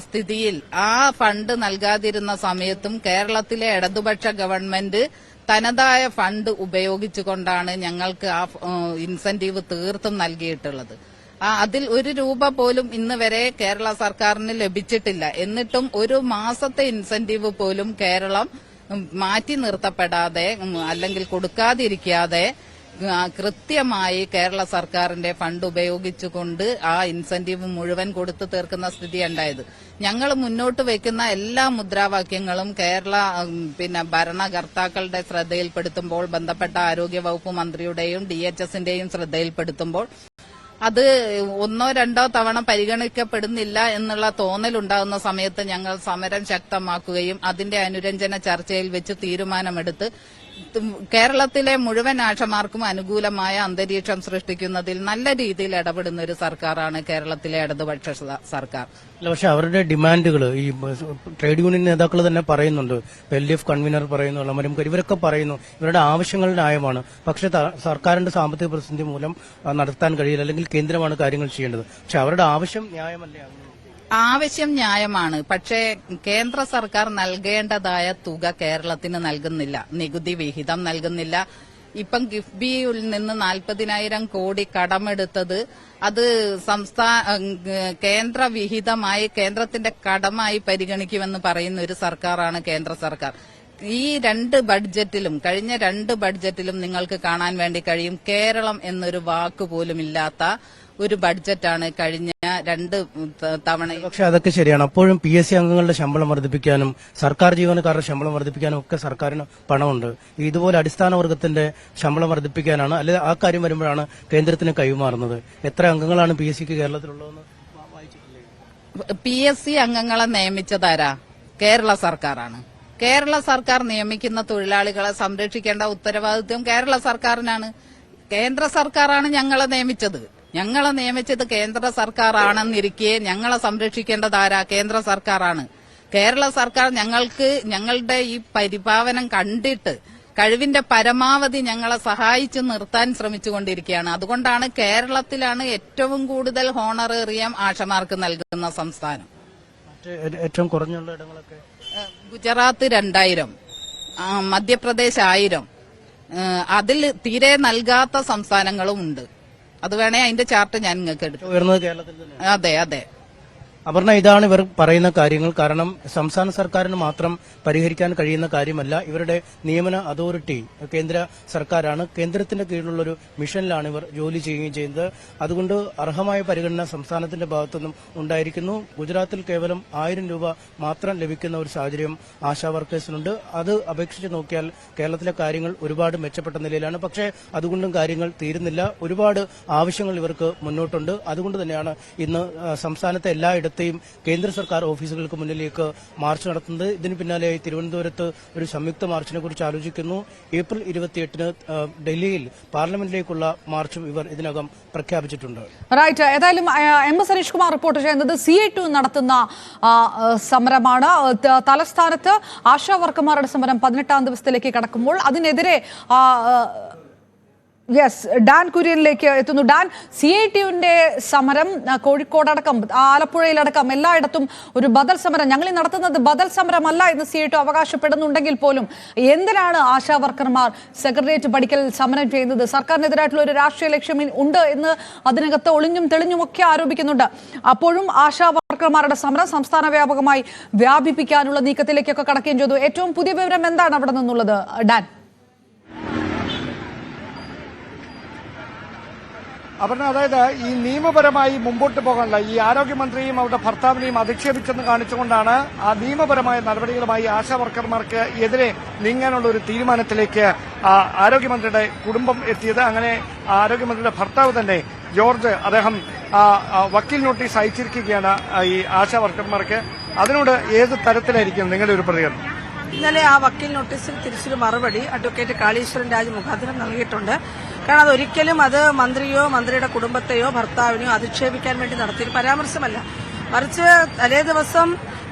സ്ഥിതിയിൽ ആ ഫണ്ട് നൽകാതിരുന്ന സമയത്തും കേരളത്തിലെ ഇടതുപക്ഷ ഗവൺമെന്റ് തനതായ ഫണ്ട് ഉപയോഗിച്ചുകൊണ്ടാണ് ഞങ്ങൾക്ക് ആ ഇൻസെന്റീവ് തീർത്തും നൽകിയിട്ടുള്ളത്. അതിൽ 1 രൂപ പോലും ഇന്ന് വരെ കേരള സർക്കാരിന് ലഭിച്ചിട്ടില്ല. എന്നിട്ടും ഒരു മാസത്തെ ഇൻസെന്റീവ് പോലും കേരളം മാറ്റി നിർത്തപ്പെടാതെ അല്ലെങ്കിൽ കൊടുക്കാതിരിക്കാതെ കൃത്യമായി കേരള സർക്കാരിന്റെ ഫണ്ട് ഉപയോഗിച്ചുകൊണ്ട് ആ ഇൻസെന്റീവ് മുഴുവൻ കൊടുത്തു തീർക്കുന്ന സ്ഥിതി ഉണ്ടായത്. ഞങ്ങൾ മുന്നോട്ട് വയ്ക്കുന്ന എല്ലാ മുദ്രാവാക്യങ്ങളും കേരള ഭരണകർത്താക്കളുടെ ശ്രദ്ധയിൽപ്പെടുത്തുമ്പോൾ, ബന്ധപ്പെട്ട ആരോഗ്യവകുപ്പ് മന്ത്രിയുടെയും DHSന്റെയും ശ്രദ്ധയിൽപ്പെടുത്തുമ്പോൾ അത് 1-2 തവണ പരിഗണിക്കപ്പെടുന്നില്ല എന്നുള്ള തോന്നലുണ്ടാകുന്ന സമയത്ത് ഞങ്ങൾ സമരം ശക്തമാക്കുകയും അതിന്റെ അനുരഞ്ജന ചർച്ചയിൽ വെച്ച് തീരുമാനമെടുത്ത് കേരളത്തിലെ മുഴുവൻ ആശമാർക്കും അനുകൂലമായ അന്തരീക്ഷം സൃഷ്ടിക്കുന്നതിൽ നല്ല രീതിയിൽ ഇടപെടുന്ന ഒരു സർക്കാരാണ് കേരളത്തിലെ ഇടതുപക്ഷ സർക്കാർ. പക്ഷെ അവരുടെ ഡിമാൻഡുകൾ ഈ ട്രേഡ് യൂണിയൻ നേതാക്കൾ തന്നെ പറയുന്നുണ്ട്. LDF കൺവീനർ പറയുന്നു, മരംകരി, ഇവരൊക്കെ പറയുന്നു ഇവരുടെ ആവശ്യങ്ങൾ ന്യായമാണ്. പക്ഷെ സർക്കാരിന്റെ സാമ്പത്തിക പ്രതിസന്ധി മൂലം നടത്താൻ കഴിയില്ല, അല്ലെങ്കിൽ കേന്ദ്രമാണ് കാര്യങ്ങൾ ചെയ്യേണ്ടത്. പക്ഷെ അവരുടെ ആവശ്യം ന്യായമല്ലേ? ആവശ്യം ന്യായമാണ്. പക്ഷേ കേന്ദ്ര സർക്കാർ നൽകേണ്ടതായ തുക കേരളത്തിന് നൽകുന്നില്ല. നികുതി വിഹിതം നൽകുന്നില്ല. ഇപ്പം കിഫ്ബിയിൽ നിന്ന് 40,000 കോടി കടമെടുത്തത് അത് കേന്ദ്ര വിഹിതമായി, കേന്ദ്രത്തിന്റെ കടമായി പരിഗണിക്കുമെന്ന് പറയുന്ന ഒരു സർക്കാരാണ് കേന്ദ്ര സർക്കാർ. ഈ 2 ബഡ്ജറ്റിലും, കഴിഞ്ഞ 2 ബഡ്ജറ്റിലും നിങ്ങൾക്ക് കാണാൻ വേണ്ടി കഴിയും കേരളം എന്നൊരു വാക്ക് പോലും ഇല്ലാത്ത ഒരു ബഡ്ജറ്റാണ് കഴിഞ്ഞ 2 തവണ. പക്ഷെ അതൊക്കെ ശരിയാണ്. അപ്പോഴും PSC അംഗങ്ങളുടെ ശമ്പളം വർദ്ധിപ്പിക്കാനും സർക്കാർ ജീവനക്കാരുടെ ശമ്പളം വർദ്ധിപ്പിക്കാനും ഒക്കെ സർക്കാരിന് പണമുണ്ട്. ഇതുപോലെ അടിസ്ഥാന വർഗത്തിന്റെ ശമ്പളം വർദ്ധിപ്പിക്കാനാണ്, അല്ലെ ആ കാര്യം വരുമ്പോഴാണ് കേന്ദ്രത്തിന് കൈമാറുന്നത്. എത്ര അംഗങ്ങളാണ് PSCക്ക് കേരളത്തിലുള്ളതെന്ന് വായിച്ചിട്ടില്ലേ? PSC അംഗങ്ങളെ നിയമിച്ചതാരാ? കേരള സർക്കാരാണ്. കേരള സർക്കാർ നിയമിക്കുന്ന തൊഴിലാളികളെ സംരക്ഷിക്കേണ്ട ഉത്തരവാദിത്വം കേരള സർക്കാരിനാണ്. കേന്ദ്ര സർക്കാരാണ് ഞങ്ങളെ നിയമിച്ചത്. കേന്ദ്ര സർക്കാരാണെന്നിരിക്കെ ഞങ്ങളെ സംരക്ഷിക്കേണ്ടതാരാ? കേന്ദ്ര സർക്കാരാണ്. കേരള സർക്കാർ ഞങ്ങളുടെ ഈ പരിപാവനം കണ്ടിട്ട് കഴിവിന്റെ പരമാവധി ഞങ്ങളെ സഹായിച്ചു നിർത്താൻ ശ്രമിച്ചുകൊണ്ടിരിക്കുകയാണ്. അതുകൊണ്ടാണ് കേരളത്തിലാണ് ഏറ്റവും കൂടുതൽ ഹോണറേറിയം ആശമാർക്ക് നൽകുന്ന സംസ്ഥാനം. ഏറ്റവും കുറഞ്ഞുള്ള ഇടങ്ങളൊക്കെ ഗുജറാത്ത് 2,000, മധ്യപ്രദേശ് 1,000, അതിൽ തീരെ നൽകാത്ത സംസ്ഥാനങ്ങളും ഉണ്ട്. അത് വേണേ അതിന്റെ ചാർട്ട് ഞാൻ നിങ്ങൾക്ക് എടുത്തു. ഉയർന്നത് കേരളത്തിൽ തന്നെ. അതെ. അപർണ, ഇതാണ് ഇവർ പറയുന്ന കാര്യങ്ങൾ. കാരണം സംസ്ഥാന സർക്കാരിന് മാത്രം പരിഹരിക്കാൻ കഴിയുന്ന കാര്യമല്ല. ഇവരുടെ നിയമന അതോറിറ്റി കേന്ദ്ര സർക്കാരാണ്. കേന്ദ്രത്തിന്റെ കീഴിലുള്ളൊരു മിഷനിലാണ് ഇവർ ജോലി ചെയ്യുകയും ചെയ്യുന്നത്. അതുകൊണ്ട് അർഹമായ പരിഗണന സംസ്ഥാനത്തിന്റെ ഭാഗത്തുനിന്നും ഉണ്ടായിരിക്കുന്നു. ഗുജറാത്തിൽ കേവലം 1,000 രൂപ മാത്രം ലഭിക്കുന്ന ഒരു സാഹചര്യം ആശാ വർക്കേഴ്സിനുണ്ട്. അത് അപേക്ഷിച്ച് നോക്കിയാൽ കേരളത്തിലെ കാര്യങ്ങൾ ഒരുപാട് മെച്ചപ്പെട്ട നിലയിലാണ്. പക്ഷേ അതുകൊണ്ടും കാര്യങ്ങൾ തീരുന്നില്ല. ഒരുപാട് ആവശ്യങ്ങൾ ഇവർക്ക് മുന്നോട്ടുണ്ട്. അതുകൊണ്ട് തന്നെയാണ് ഇന്ന് സംസ്ഥാനത്തെ എല്ലായിടത്തും നേരത്തെയും കേന്ദ്ര സർക്കാർ ഓഫീസുകൾക്ക് മുന്നിലേക്ക് മാർച്ച് നടത്തുന്നത്. ഇതിന് പിന്നാലെയായി തിരുവനന്തപുരത്ത് ഒരു സംയുക്ത മാർച്ചിനെ കുറിച്ച് ആലോചിക്കുന്നു. ഏപ്രിൽ 28-ന് ഡൽഹിയിൽ പാർലമെന്റിലേക്കുള്ള മാർച്ചും ഇവർ ഇതിനകം പ്രഖ്യാപിച്ചിട്ടുണ്ട്. റൈറ്റ്. ഏതായാലും M S Aneesh Kumar report ചെയ്യുന്നത് CITU നടത്തുന്ന സമരമാണ്. തലസ്ഥാനത്ത് ആശാ വർക്കർമാരുടെ സമരം 18ാം ദിവസത്തിലേക്ക് കടക്കുമ്പോൾ അതിനെതിരെ ഡാൻ കുര്യനിലേക്ക് എത്തുന്നു. ഡാൻ, CITUവിന്റെ സമരം കോഴിക്കോടടക്കം ആലപ്പുഴയിലടക്കം എല്ലായിടത്തും ഒരു ബദൽ സമരം, ഞങ്ങൾ നടത്തുന്നത് ബദൽ സമരമല്ല എന്ന് CITU അവകാശപ്പെടുന്നുണ്ടെങ്കിൽ പോലും എന്തിനാണ് ആശാ വർക്കർമാർ സെക്രട്ടേറിയറ്റ് പടിക്കൽ സമരം ചെയ്യുന്നത്? സർക്കാരിനെതിരായിട്ടുള്ള ഒരു രാഷ്ട്രീയ ലക്ഷ്യം ഉണ്ട് എന്ന് അതിനകത്ത് ഒളിഞ്ഞും തെളിഞ്ഞുമൊക്കെ ആരോപിക്കുന്നുണ്ട്. അപ്പോഴും ആശാ വർക്കർമാരുടെ സമരം സംസ്ഥാന വ്യാപകമായി വ്യാപിപ്പിക്കാനുള്ള നീക്കത്തിലേക്കൊക്കെ കടക്കുകയും ചെയ്തു. ഏറ്റവും പുതിയ വിവരം എന്താണ് അവിടെ നിന്നുള്ളത്, ഡാൻ? അപർണ, അതായത് ഈ നിയമപരമായി മുമ്പോട്ട് പോകാനുള്ള ഈ ആരോഗ്യമന്ത്രിയും അവരുടെ ഭർത്താവിനെയും അധിക്ഷേപിച്ചെന്ന് കാണിച്ചുകൊണ്ടാണ് ആ നിയമപരമായ നടപടികളുമായി ആശാ വർക്കർമാർക്ക് എതിരെ നീങ്ങാനുള്ള ഒരു തീരുമാനത്തിലേക്ക് ആരോഗ്യമന്ത്രിയുടെ കുടുംബം എത്തിയത്. അങ്ങനെ ആരോഗ്യമന്ത്രിയുടെ ഭർത്താവ് തന്നെ ജോർജ്, അദ്ദേഹം വക്കീൽ നോട്ടീസ് അയച്ചിരിക്കുകയാണ് ഈ ആശാ വർക്കർമാർക്ക്. അതിനോട് ഏത് തരത്തിലായിരിക്കും നിങ്ങളുടെ ഒരു പ്രതികരണം? ഇന്നലെ ആ വക്കീൽ നോട്ടീസിൽ തിരിച്ചൊരു മറുപടി അഡ്വക്കേറ്റ് കാളീശ്വരൻ രാജ് മുഖാന്തരം നൽകിയിട്ടുണ്ട്. കാരണം അതൊരിക്കലും അത് മന്ത്രിയോ മന്ത്രിയുടെ കുടുംബത്തെയോ ഭർത്താവിനെയോ അധിക്ഷേപിക്കാൻ വേണ്ടി നടത്തിയൊരു പരാമർശമല്ല. മറിച്ച് തലേ ദിവസം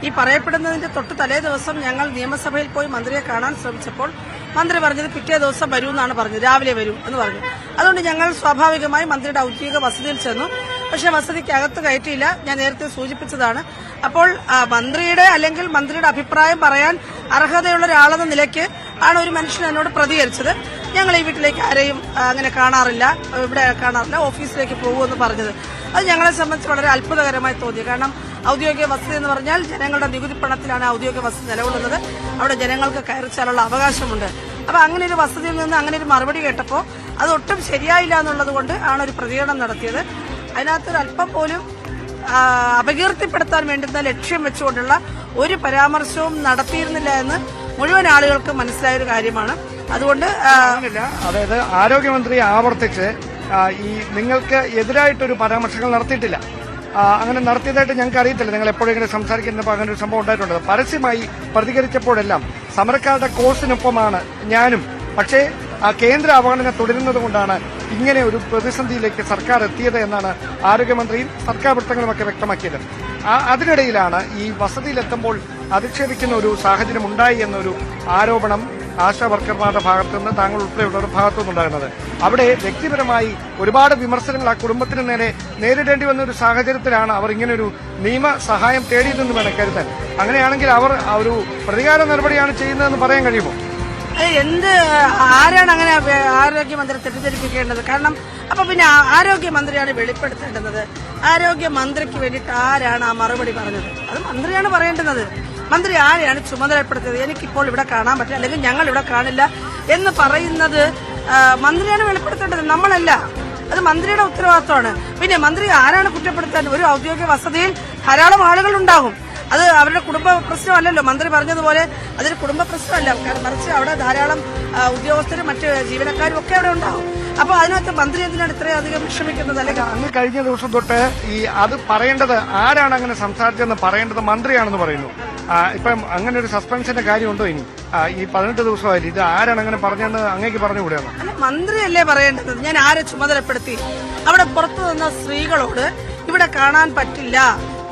ഈ പറയപ്പെടുന്നതിന്റെ തൊട്ട് തലേ ദിവസം ഞങ്ങൾ നിയമസഭയിൽ പോയി മന്ത്രിയെ കാണാൻ ശ്രമിച്ചപ്പോൾ മന്ത്രി പറഞ്ഞത് പിറ്റേ ദിവസം വരൂ എന്നാണ് പറഞ്ഞത്, രാവിലെ വരൂ എന്ന് പറഞ്ഞു. അതുകൊണ്ട് ഞങ്ങൾ സ്വാഭാവികമായി മന്ത്രിയുടെ ഔദ്യോഗിക വസതിയിൽ ചെന്നു. പക്ഷെ വസതിക്ക് അകത്ത് കയറ്റിയില്ല. ഞാൻ നേരത്തെ സൂചിപ്പിച്ചതാണ്. അപ്പോൾ മന്ത്രിയുടെ അല്ലെങ്കിൽ മന്ത്രിയുടെ അഭിപ്രായം പറയാൻ അർഹതയുള്ള ഒരാളെന്ന നിലയ്ക്ക് ആണ് ഒരു മനുഷ്യൻ എന്നോട് പ്രതികരിച്ചത്. ഞങ്ങൾ ഈ വീട്ടിലേക്ക് ആരെയും അങ്ങനെ കാണാറില്ല, ഇവിടെ കാണാറില്ല, ഓഫീസിലേക്ക് പോകുമെന്ന് പറഞ്ഞത്. അത് ഞങ്ങളെ സംബന്ധിച്ച് വളരെ അത്ഭുതകരമായി തോന്നി. കാരണം ഔദ്യോഗിക വസതി എന്ന് പറഞ്ഞാൽ ജനങ്ങളുടെ നികുതി പണത്തിലാണ് ഔദ്യോഗിക വസതി നിലകൊള്ളുന്നത്. അവിടെ ജനങ്ങൾക്ക് കയറിച്ചാലുള്ള അവകാശമുണ്ട്. അപ്പൊ അങ്ങനെ ഒരു വസതിയിൽ നിന്ന് അങ്ങനെ ഒരു മറുപടി കേട്ടപ്പോൾ അതൊട്ടും ശരിയായില്ല എന്നുള്ളത് കൊണ്ട് ആണ് ഒരു പ്രതികരണം നടത്തിയത്. അതിനകത്തൊരു അല്പം പോലും അപകീർത്തിപ്പെടുത്താൻ വേണ്ടുന്ന ലക്ഷ്യം വെച്ചുകൊണ്ടുള്ള ഒരു പരാമർശവും നടത്തിയിരുന്നില്ല എന്ന് മുഴുവൻ ആളുകൾക്ക് മനസ്സിലായൊരു കാര്യമാണ്. അതുകൊണ്ട് അതായത് ആരോഗ്യമന്ത്രി ആവർത്തിച്ച് ഈ നിങ്ങൾക്ക് എതിരായിട്ടൊരു പരാമർശങ്ങൾ നടത്തിയിട്ടില്ല. അങ്ങനെ നടത്തിയതായിട്ട് ഞങ്ങൾക്ക് അറിയത്തില്ല. നിങ്ങൾ എപ്പോഴെങ്കിലും സംസാരിക്കുന്നപ്പോൾ അങ്ങനെ ഒരു സംഭവം ഉണ്ടായിട്ടുണ്ട്. പരസ്യമായി പ്രതികരിച്ചപ്പോഴെല്ലാം സമരക്കാരുടെ കോഴ്സിനൊപ്പമാണ് ഞാനും. പക്ഷേ കേന്ദ്ര അവഗണന തുടരുന്നത് കൊണ്ടാണ് ഇങ്ങനെ ഒരു പ്രതിസന്ധിയിലേക്ക് സർക്കാർ എത്തിയത് എന്നാണ് ആരോഗ്യമന്ത്രിയും സർക്കാർ വൃത്തങ്ങളുമൊക്കെ വ്യക്തമാക്കിയത്. അതിനിടയിലാണ് ഈ വസതിയിലെത്തുമ്പോൾ അധിക്ഷേപിക്കുന്ന ഒരു സാഹചര്യം ഉണ്ടായി എന്നൊരു ആരോപണം ആശാ വർക്കർമാരുടെ ഭാഗത്തുനിന്ന്, താങ്കൾ ഉൾപ്പെടെയുള്ളവരുടെ ഭാഗത്തുനിന്നുണ്ടാകുന്നത്. അവിടെ വ്യക്തിപരമായി ഒരുപാട് വിമർശനങ്ങൾ ആ കുടുംബത്തിന് നേരെ നേരിടേണ്ടി വന്ന ഒരു സാഹചര്യത്തിലാണ് അവർ ഇങ്ങനൊരു നിയമ സഹായം തേടിയതെന്ന് വേണം കരുതാൻ. അങ്ങനെയാണെങ്കിൽ അവർ ഒരു പ്രതികാര നടപടിയാണ് ചെയ്യുന്നതെന്ന് പറയാൻ കഴിയുമോ? ആരാണ് അങ്ങനെ ആരോഗ്യമന്ത്രി തെറ്റിദ്ധരിപ്പിക്കേണ്ടത്? കാരണം അപ്പൊ പിന്നെ ആരോഗ്യമന്ത്രിയാണ് വെളിപ്പെടുത്തേണ്ടുന്നത്. ആരോഗ്യമന്ത്രിക്ക് വേണ്ടിയിട്ട് ആരാണ് ആ മറുപടി പറഞ്ഞത്? അത് മന്ത്രിയാണ് പറയേണ്ടുന്നത്. മന്ത്രി ആരെയാണ് ചുമതലപ്പെടുത്തിയത്? എനിക്കിപ്പോൾ ഇവിടെ കാണാൻ പറ്റില്ല, അല്ലെങ്കിൽ ഞങ്ങൾ ഇവിടെ കാണില്ല എന്ന് പറയുന്നത് മന്ത്രിയാണ് വെളിപ്പെടുത്തേണ്ടത്, നമ്മളല്ല. അത് മന്ത്രിയുടെ ഉത്തരവാദിത്വമാണ്. പിന്നെ മന്ത്രി ആരാണ് കുറ്റപ്പെടുത്താൻ? ഒരു ഔദ്യോഗിക വസതിയിൽ ധാരാളം ആളുകൾ ഉണ്ടാകും. അത് അവരുടെ കുടുംബ പ്രശ്നമല്ലല്ലോ. മന്ത്രി പറഞ്ഞതുപോലെ അതൊരു കുടുംബ പ്രശ്നമല്ല. മറിച്ച് അവിടെ ധാരാളം ഉദ്യോഗസ്ഥരും മറ്റ് ജീവനക്കാരും ഒക്കെ അവിടെ ഉണ്ടാകും. അപ്പൊ അതിനകത്ത് മന്ത്രി എന്തിനാണ് ഇത്രയധികം വിഷമിക്കുന്നത്? അല്ലെങ്കിൽ അങ്ങ് കഴിഞ്ഞ ദിവസം തൊട്ട് അത് പറയേണ്ടത് ആരാണ് അങ്ങനെ സംസാരിച്ചതെന്ന് പറയേണ്ടത് മന്ത്രിയാണെന്ന് പറയുന്നു. ഇപ്പം അങ്ങനെ ഒരു സസ്പെൻഷന്റെ കാര്യമുണ്ടോ ഇനി? ഈ 18 ദിവസമായിട്ട് ഇത് ആരാണ് അങ്ങനെ പറഞ്ഞതെന്ന് അങ്ങേക്ക് പറഞ്ഞുകൂടെയാണ്? അല്ല, മന്ത്രിയല്ലേ പറയേണ്ടത്. ഞാൻ ആരെ ചുമതലപ്പെടുത്തി? അവിടെ പുറത്തു നിന്ന സ്ത്രീകളോട് ഇവിടെ കാണാൻ പറ്റില്ല,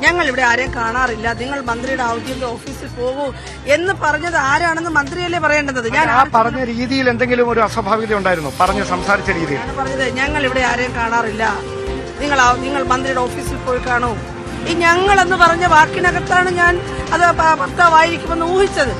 ഞങ്ങൾ ഇവിടെ ആരെയും കാണാറില്ല, നിങ്ങൾ മന്ത്രിയുടെ ഔദ്യോഗിക ഓഫീസിൽ പോകൂ എന്ന് പറഞ്ഞത് ആരാണെന്ന് മന്ത്രിയല്ലേ പറയേണ്ടത്. ഞാൻ പറഞ്ഞ രീതിയിൽ എന്തെങ്കിലും ഒരു അസ്വാഭാവികത ഉണ്ടായിരുന്നു? പറഞ്ഞ് സംസാരിച്ച രീതിയിൽ പറഞ്ഞത് ഞങ്ങൾ ഇവിടെ ആരെയും കാണാറില്ല, നിങ്ങൾ മന്ത്രിയുടെ ഓഫീസിൽ പോയി കാണൂ. ഈ ഞങ്ങൾ എന്ന് പറഞ്ഞ വാക്കിനകത്താണ് ഞാൻ അത് ഭർത്താവായിരിക്കുമെന്ന് ഊഹിച്ചത്.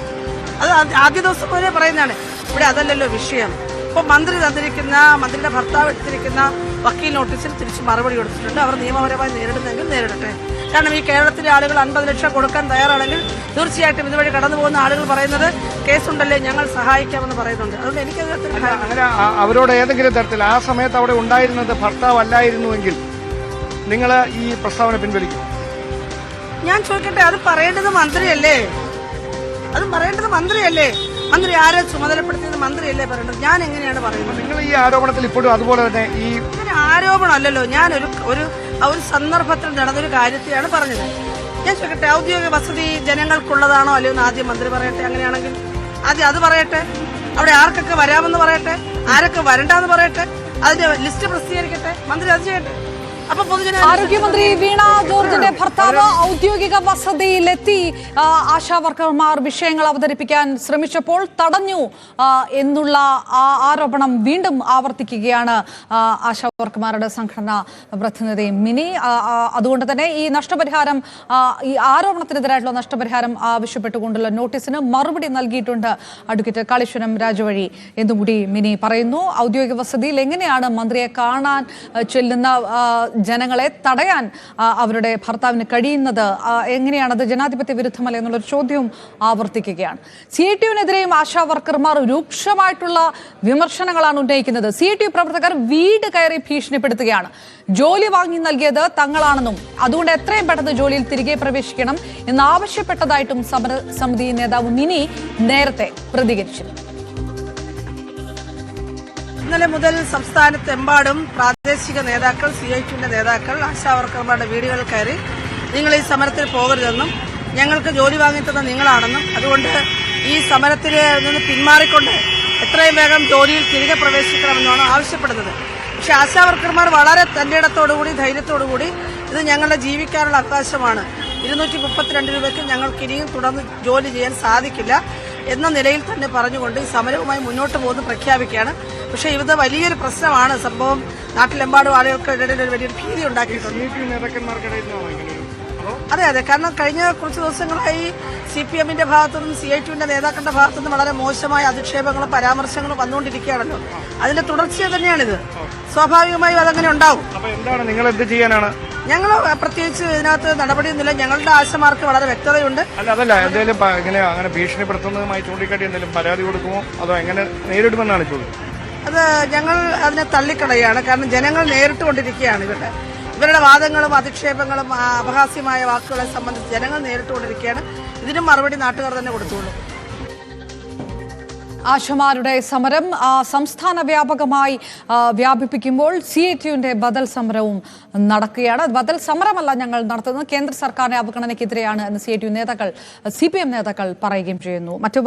അത് ആദ്യ ദിവസം പോലെ പറയുന്നതാണ്. ഇവിടെ അതല്ലല്ലോ വിഷയം. ഇപ്പൊ മന്ത്രി തന്നിരിക്കുന്ന, മന്ത്രിയുടെ ഭർത്താവ് എടുത്തിരിക്കുന്ന വക്കീൽ നോട്ടീസിൽ തിരിച്ച് മറുപടി കൊടുത്തിട്ടുണ്ട്. അവർ നിയമപരമായി നേരിടുന്നെങ്കിൽ നേരിടട്ടെ. കാരണം ഈ കേരളത്തിലെ ആളുകൾ 50 ലക്ഷം കൊടുക്കാൻ തയ്യാറാണെങ്കിൽ തീർച്ചയായിട്ടും ഇതുവഴി കടന്നു പോകുന്ന ആളുകൾ പറയുന്നത് കേസുണ്ടല്ലേ, ഞങ്ങൾ സഹായിക്കാമെന്ന് പറയുന്നുണ്ട്. അതുകൊണ്ട് എനിക്കതിനകത്ത് അങ്ങനെ അവരോട് ഏതെങ്കിലും തരത്തിൽ ആ സമയത്ത് അവിടെ ഉണ്ടായിരുന്നത് ഭർത്താവ് അല്ലായിരുന്നുവെങ്കിൽ നിങ്ങൾ ഈ പ്രസ്താവന പിൻവലിക്കും? ഞാൻ ചോദിക്കട്ടെ, അത് പറയേണ്ടത് മന്ത്രിയല്ലേ? അത് പറയേണ്ടത് മന്ത്രിയല്ലേ? മന്ത്രി ആരെ ചുമതലപ്പെടുത്തിയത് മന്ത്രിയല്ലേ പറയേണ്ടത്? ഞാൻ എങ്ങനെയാണ് പറയുന്നത്? നിങ്ങൾ ഈ ആരോപണത്തിൽ ഇപ്പോഴും അതുപോലെ തന്നെ ഈ ആരോപണം അല്ലല്ലോ. ഞാൻ ഒരു സന്ദർഭത്തിൽ നടന്നൊരു കാര്യത്തെയാണ് പറഞ്ഞത്. ഞാൻ ചോദിക്കട്ടെ, ഔദ്യോഗിക വസതി ജനങ്ങൾക്കുള്ളതാണോ അല്ലയോ എന്ന് ആദ്യം മന്ത്രി പറയട്ടെ. അങ്ങനെയാണെങ്കിൽ ആദ്യം അത് പറയട്ടെ. അവിടെ ആർക്കൊക്കെ വരാമെന്ന് പറയട്ടെ, ആരൊക്കെ വരണ്ടെന്ന് പറയട്ടെ, അതിന്റെ ലിസ്റ്റ് പ്രസിദ്ധീകരിക്കട്ടെ. മന്ത്രി അത് ചെയ്യട്ടെ. അപ്പൊ പൊതുജന ആരോഗ്യമന്ത്രി വീണ ജോർജിന്റെ ഭർത്താവ് ഔദ്യോഗിക വസതിയിലെത്തി ആശാ വർക്കർമാർ വിഷയങ്ങൾ അവതരിപ്പിക്കാൻ ശ്രമിച്ചപ്പോൾ തടഞ്ഞു എന്നുള്ള ആരോപണം വീണ്ടും ആവർത്തിക്കുകയാണ് ആശാ വർക്കർമാരുടെ സംഘടനാ പ്രതിനിധി മിനി. അതുകൊണ്ട് തന്നെ ഈ നഷ്ടപരിഹാരം, ഈ ആരോപണത്തിനെതിരായിട്ടുള്ള നഷ്ടപരിഹാരം ആവശ്യപ്പെട്ടുകൊണ്ടുള്ള നോട്ടീസിന് മറുപടി നൽകിയിട്ടുണ്ട് അഡ്വക്കേറ്റ് കാളീശ്വരം രാജവഴി എന്നുകൂടി മിനി പറയുന്നു. ഔദ്യോഗിക വസതിയിൽ എങ്ങനെയാണ് മന്ത്രിയെ കാണാൻ ചെല്ലുന്ന ജനങ്ങളെ തടയാൻ അവരുടെ ഭർത്താവിന് കഴിയുന്നത്? എങ്ങനെയാണത് ജനാധിപത്യ വിരുദ്ധമല്ല എന്നുള്ളൊരു ചോദ്യവും ആവർത്തിക്കുകയാണ്. CITU-നെതിരെയും ആശാ വർക്കർമാർ രൂക്ഷമായിട്ടുള്ള വിമർശനങ്ങളാണ് ഉന്നയിക്കുന്നത്. CITU പ്രവർത്തകർ വീട് കയറി ഭീഷണിപ്പെടുത്തുകയാണ്. ജോലി വാങ്ങി നൽകിയത് തങ്ങളാണെന്നും അതുകൊണ്ട് എത്രയും പെട്ടെന്ന് ജോലിയിൽ തിരികെ പ്രവേശിക്കണം എന്നാവശ്യപ്പെട്ടതായിട്ടും സമരസമിതി നേതാവ് മിനി നേരത്തെ പ്രതികരിച്ചിരുന്നു. ഇന്നലെ മുതൽ സംസ്ഥാനത്തെമ്പാടും പ്രാദേശിക നേതാക്കൾ, CITU-ന്റെ നേതാക്കൾ ആശാ വർക്കർമാരുടെ വീടുകളിൽ കയറി നിങ്ങൾ ഈ സമരത്തിൽ പോകരുതെന്നും ഞങ്ങൾക്ക് ജോലി വാങ്ങിത്തന്ന നിങ്ങളാണെന്നും അതുകൊണ്ട് ഈ സമരത്തിൽ നിന്ന് പിന്മാറിക്കൊണ്ട് എത്രയും വേഗം ജോലിയിൽ തിരികെ പ്രവേശിക്കണമെന്നാണ് ആവശ്യപ്പെടുന്നത്. പക്ഷെ ആശാ വർക്കർമാർ വളരെ തന്റേടത്തോടുകൂടി ധൈര്യത്തോടുകൂടി ഇത് ഞങ്ങളുടെ ജീവിക്കാനുള്ള അവകാശമാണ്, 232 രൂപയ്ക്ക് ഞങ്ങൾക്ക് ഇനിയും തുടർന്ന് ജോലി ചെയ്യാൻ സാധിക്കില്ല എന്ന നിലയിൽ തന്നെ പറഞ്ഞുകൊണ്ട് ഈ സമരവുമായി മുന്നോട്ട് പോകുന്നു പ്രഖ്യാപിക്കുകയാണ്. പക്ഷേ ഇത് വലിയൊരു പ്രശ്നമാണ്. സംഭവം നാട്ടിലെമ്പാടും ആളുകൾക്ക് ഇടയിൽ ഒരു വലിയൊരു ഭീതി ഉണ്ടാക്കിയിട്ടുണ്ട്. അതെ, കാരണം കഴിഞ്ഞ കുറച്ച് ദിവസങ്ങളായി CPM-ന്റെ ഭാഗത്തുനിന്നും CITU-ന്റെ നേതാക്കളുടെ ഭാഗത്തുനിന്നും വളരെ മോശമായ അധിക്ഷേപങ്ങളും പരാമർശങ്ങളും വന്നുകൊണ്ടിരിക്കുകയാണല്ലോ. അതിന്റെ തുടർച്ച തന്നെയാണിത്. സ്വാഭാവികമായും അതങ്ങനെ ഉണ്ടാവും. എന്താണ് നിങ്ങൾ എന്ത് ചെയ്യാനാണ്? ഞങ്ങൾ പ്രത്യേകിച്ച് ഇതിനകത്ത് നടപടിയൊന്നുമില്ല. ഞങ്ങളുടെ ആശമാർക്ക് വളരെ വ്യക്തതയുണ്ട്. അതല്ല, എന്തെങ്കിലും ഇങ്ങനെ അങ്ങനെ ഭീഷണിപ്പെടുത്തുന്നതുമായി ചൂണ്ടിക്കാട്ടി എന്തെങ്കിലും പരാതി കൊടുക്കുമോ അതോ എങ്ങനെ നേരിടുമെന്നാണ് ചോദ്യം. അത് ഞങ്ങൾ അതിനെ തള്ളിക്കളയാണ്. കാരണം ജനങ്ങൾ നേരിട്ട് കൊണ്ടിരിക്കുകയാണ് ഇവരുടെ വാദങ്ങളും അധിക്ഷേപങ്ങളും അപഹാസ്യമായ വാക്കുകളെ സംബന്ധിച്ച് ജനങ്ങൾ നേരിട്ടുകൊണ്ടിരിക്കുകയാണ്. ഇതിനും മറുപടി നാട്ടുകാർ തന്നെ കൊടുത്തുള്ളൂ. ആശമാരുടെ സമരം സംസ്ഥാന വ്യാപകമായി വ്യാപിപ്പിക്കുമ്പോൾ CITU-ന്റെ ബദൽ സമരവും നടക്കുകയാണ്. ബദൽ സമരമല്ല ഞങ്ങൾ നടത്തുന്നത്, കേന്ദ്ര സർക്കാരിന്റെ അവഗണനയ്ക്കെതിരെയാണ് എന്ന് CITU നേതാക്കൾ, CPM നേതാക്കൾ പറയുകയും ചെയ്യുന്നു. മറ്റു